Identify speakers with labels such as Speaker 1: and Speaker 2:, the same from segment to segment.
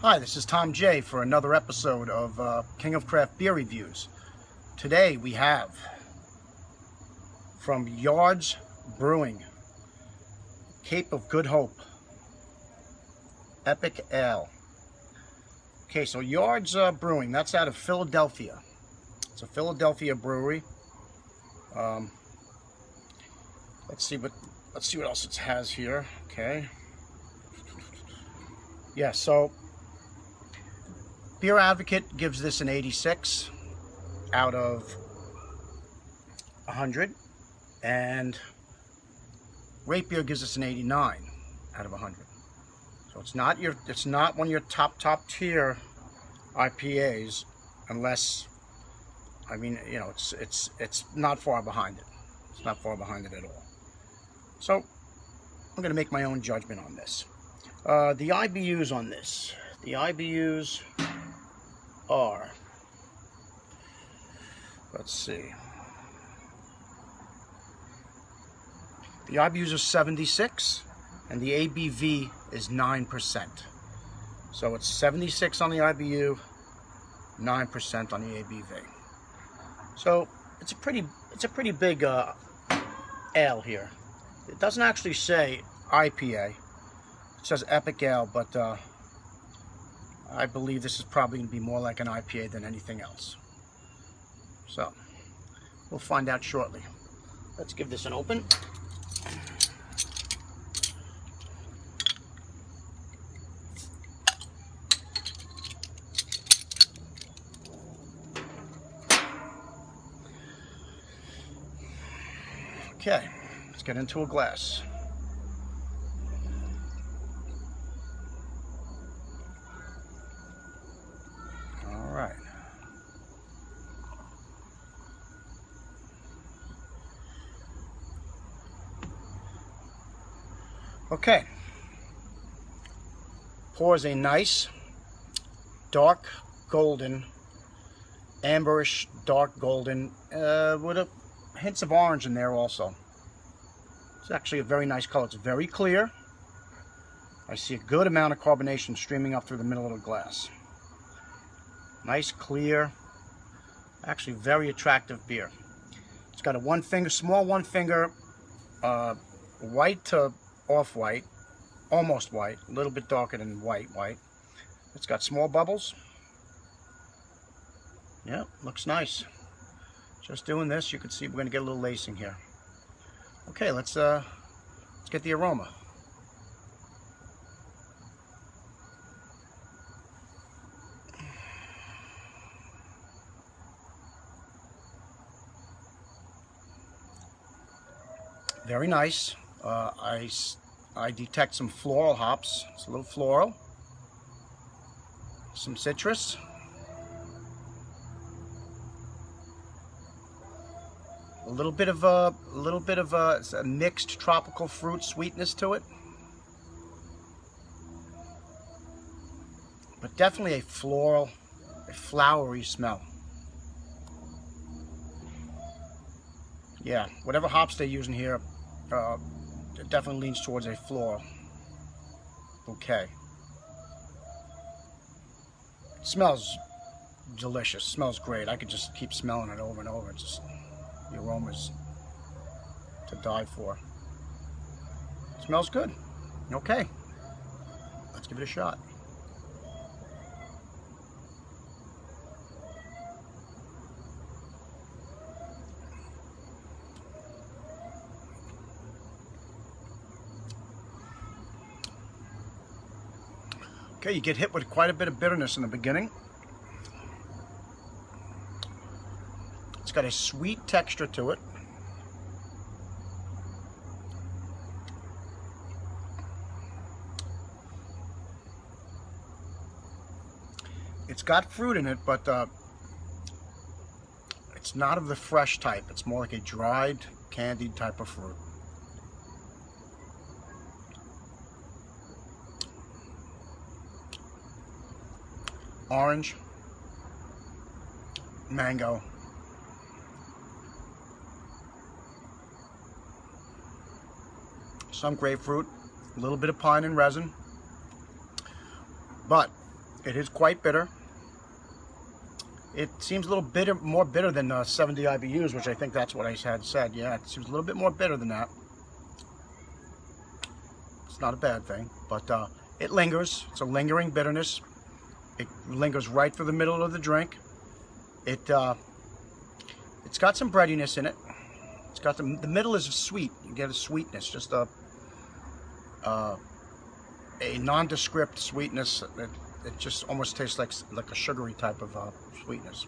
Speaker 1: Hi, this is Tom J for another episode of King of Craft Beer Reviews. Today we have from Yards Brewing, Cape of Good Hope, Epic Ale. Okay, so Yards Brewing, that's out of Philadelphia. It's a Philadelphia brewery. Let's see what else it has here. Okay. Yeah, so Beer Advocate gives this an 86 out of 100, and Rate Beer gives us an 89 out of 100. So it's not one of your top tier IPAs, unless, I mean, you know, it's not far behind it. It's not far behind it at all. So I'm going to make my own judgment on this. The IBUs on this. The IBUs are, let's see. The IBUs are 76, and the ABV is 9%. So it's 76 on the IBU, 9% on the ABV. So it's a pretty big ale here. It doesn't actually say IPA. It says Epic Ale, but I believe this is probably going to be more like an IPA than anything else. So we'll find out shortly. Let's give this an open. Okay, let's get into a glass. All right. Okay. Pours a nice dark golden, amberish dark golden, with a hints of orange in there also. It's actually a very nice color. It's very clear. I see a good amount of carbonation streaming up through the middle of the glass. Nice, clear, actually very attractive beer. It's got a small one finger, white to off-white, almost white, a little bit darker than white. It's got small bubbles. Yeah, looks nice. Just doing this, you can see we're going to get a little lacing here. Okay, let's get the aroma. Very nice. I detect some floral hops. It's a little floral. Some citrus. A little bit of a mixed tropical fruit sweetness to it, but definitely a floral, a flowery smell. Yeah, whatever hops they're using here, it definitely leans towards a floral bouquet. It smells delicious. It smells great. I could just keep smelling it over and over. It's just, the aroma's to die for. It smells good. Okay, let's give it a shot. Okay, you get hit with quite a bit of bitterness in the beginning. It's got a sweet texture to it. It's got fruit in it, but it's not of the fresh type. It's more like a dried, candied type of fruit. Orange, mango, some grapefruit, a little bit of pine and resin. But It is quite bitter. It seems a little bitter, more bitter than 70 IBUs, which I think that's what I had said. Yeah, it seems a little bit more bitter than that. It's not a bad thing, but it lingers. It's a lingering bitterness. It lingers right through the middle of the drink. It's got some breadiness in it. It's got the middle is sweet. You get a sweetness, just a nondescript sweetness. It just almost tastes like a sugary type of sweetness.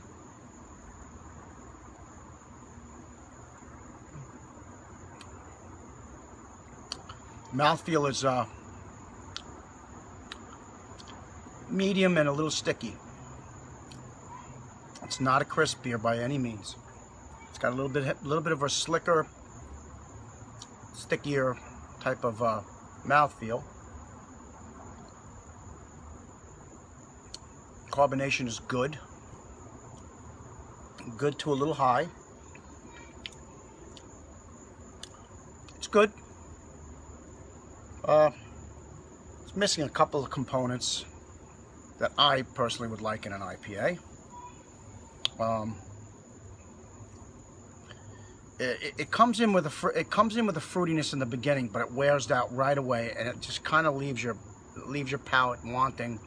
Speaker 1: Mouthfeel is medium and a little sticky. It's not a crisp beer by any means. It's got a little bit of a slicker, stickier type of mouthfeel. Carbonation is good. Good to a little high. It's good. It's missing a couple of components that I personally would like in an IPA. It comes in with a fruitiness in the beginning, but it wears out right away, and it just kind of leaves your palate wanting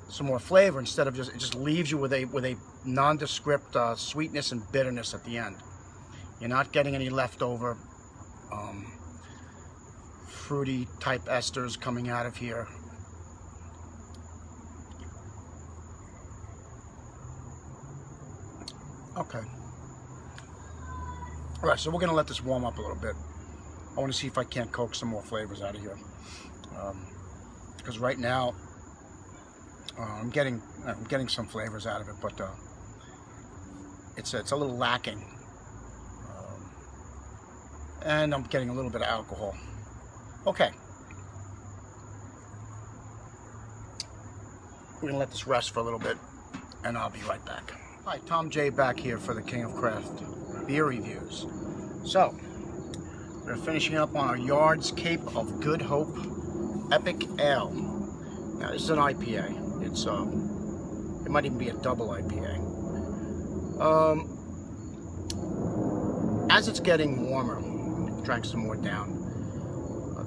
Speaker 1: some more flavor instead of it just leaves you with a nondescript sweetness and bitterness at the end. You're not getting any leftover fruity type esters coming out of here. Okay. All right, so we're gonna let this warm up a little bit. I want to see if I can't coax some more flavors out of here, because right now I'm getting some flavors out of it, but it's a little lacking, and I'm getting a little bit of alcohol. Okay, we're gonna let this rest for a little bit, and I'll be right back. Hi, Tom J back here for the King of Craft Beer Reviews. So, we're finishing up on our Yards Cape of Good Hope Epic Ale. Now, this is an IPA. It's it might even be a double IPA. As it's getting warmer, drank some more down.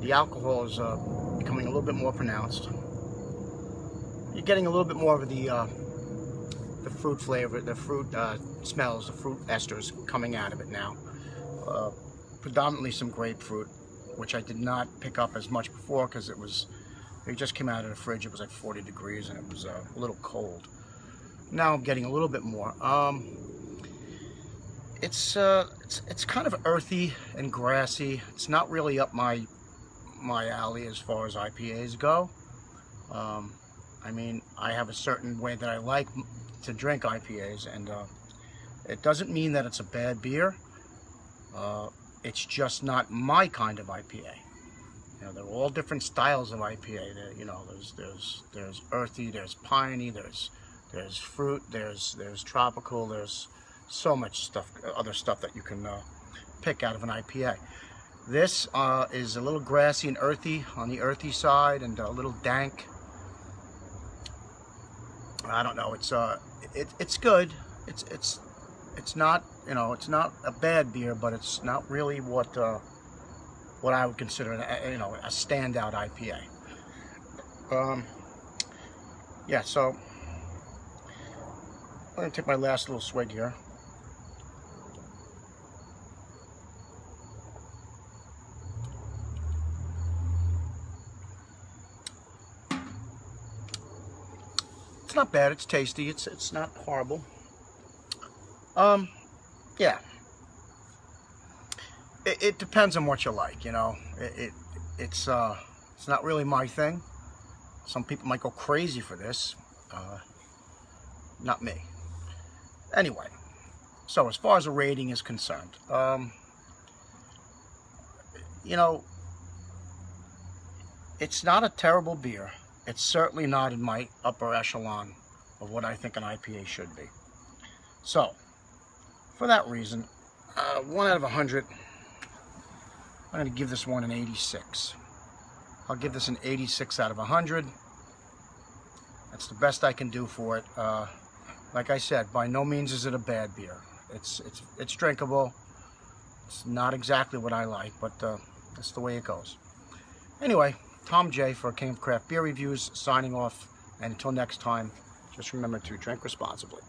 Speaker 1: The alcohol is becoming a little bit more pronounced. You're getting a little bit more of the fruit flavor, the fruit smells, the fruit esters coming out of it now. Predominantly some grapefruit, which I did not pick up as much before because it just came out of the fridge. It was like 40 degrees and it was a little cold. Now I'm getting a little bit more. It's kind of earthy and grassy. It's not really up my alley as far as IPAs go. I mean, I have a certain way that I like to drink IPAs, and it doesn't mean that it's a bad beer. It's just not my kind of IPA. You know, they're all different styles of IPA. You know, there's earthy, there's piney, there's fruit, there's tropical, there's so much stuff, other stuff that you can pick out of an IPA. This is a little grassy and earthy, on the earthy side, and a little dank. I don't know. It's good. It's not, you know, it's not a bad beer, but it's not really what I would consider a standout IPA. Yeah. So I'm gonna take my last little swig here. It's not bad. It's tasty. It's not horrible. Yeah. It depends on what you like. You know, it's not really my thing. Some people might go crazy for this. Not me. Anyway, so as far as a rating is concerned, you know, it's not a terrible beer. It's certainly not in my upper echelon of what I think an IPA should be. So, for that reason, 1 out of 100, I'm going to give this one an 86. I'll give this an 86 out of 100. That's the best I can do for it. Like I said, by no means is it a bad beer. It's drinkable. It's not exactly what I like, but that's the way it goes. Anyway, Tom J for King of Craft Beer Reviews signing off, and until next time, just remember to drink responsibly.